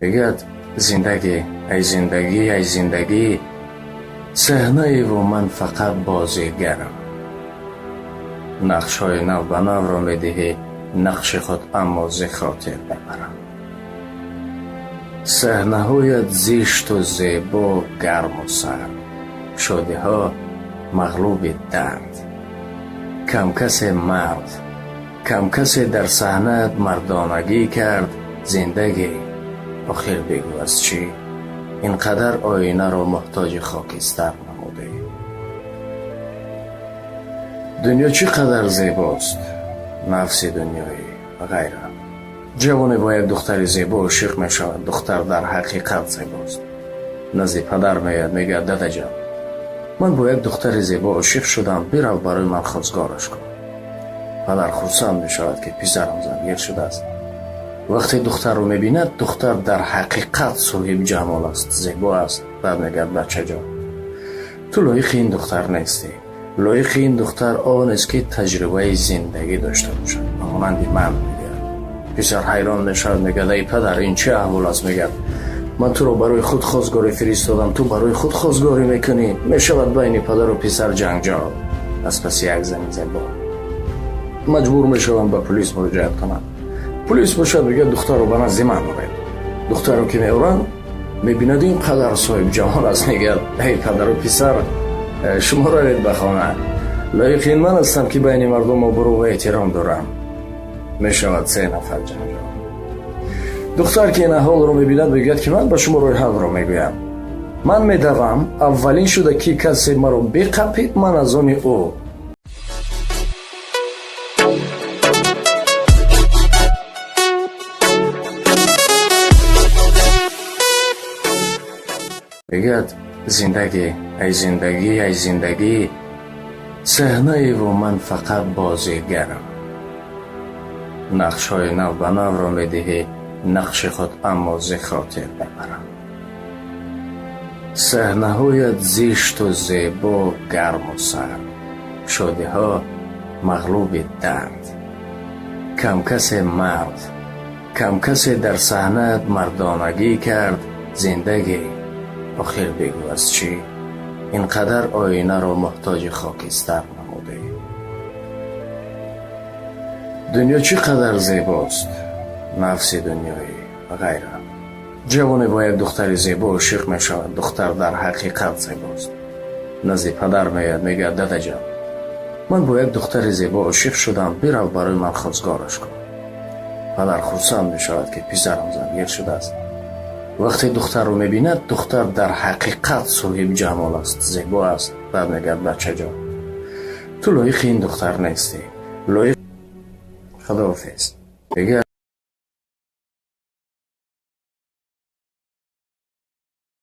میگد زندگی ای زندگی ای زندگی، صحنه و من فقط بازیگرم. نقش های نو به نو را میدهی نقش خود، اما ز خاطر ببرم. صحنه هایت زشت و زیبا، گرم و سرد، شادی ها مغلوب درد. کم کسی مرد، کم کسی در صحنه مردانگی کرد. زندگی آخر بگو از چی اینقدر آینه را محتاج خاکستر نموده؟ دنیا چقدر زیباست، نفس دنیایی و غیره. جوانی با یک دختر زیبا عاشق می شود. دختر در حقیقت زیباست. نزد پدر میاد میگه دادا جان، من با یک دختر زیبا عاشق شدم، برو برای من خواستگارش کن. پدر خرسند می شود که پسرم زنگیر شده است. وقتی دختر رو میبیند، دختر در حقیقت صاحب جمال است، زیبا است. بعد میگه بچه جان، تو لایق این دختر نیستی. لایق این دختر آن است که تجربه زندگی داشته باشد، همانند من. میگه پسر حیران میشود، میگه ای پدر این چه احوال است؟ میگه من تو رو برای خود خواستگاری فرستادم، تو برای خود خواستگاری میکنی. میشود بین پدر و پسر جنجال. از پس یک زن زیبا مجبور میشوند به پلیس مراجعت کنند. پلیس باشد میگه دختر رو به نزد من آورید. دختر رو که میورن میبیند این قدر صاحب جمال است. میگه ای پدر و پسر، شما را رید به خانه. لایق این من هستم که بین مردم آبرو و احترام دارم. میشود 3 نفر جنجال. دختر که این حال رو میبیند میگه که من به شما روی حال رو میگویم. من میدوم اولین شده که کسی مرا بقپید، من از آن او. میگد زندگی ای زندگی ای زندگی، صحنه و من فقط بازیگرم. نقش های نو به نو را میدهی نقش خود، اما ز خاطر ببرم. صحنه هایت زشت و زیبا، گرم و سرد، شادی ها مغلوب درد. کم کسی مرد، کم کسی در صحنه مردانگی کرد. زندگی آخر بگو از چی اینقدر آینه را محتاج خاکستر نموده؟ دنیا چقدر زیباست، نفس دنیایی و غیره. جوانی با یک دختر زیبا عاشق می شود. دختر در حقیقت زیباست. نزد پدر میاد میگه دادا جان، من با یک دختر زیبا عاشق شدم، برو برای من خواستگارش کن. پدر خرسند می شود که پسرم زنگیر شده است. وقتی دختر رو میبیند، دختر در حقیقت صاحب جمال است، زیبا است. بعد میگه بچه جان، تو لایق این دختر نیستی. لایق خداحافظ. میگه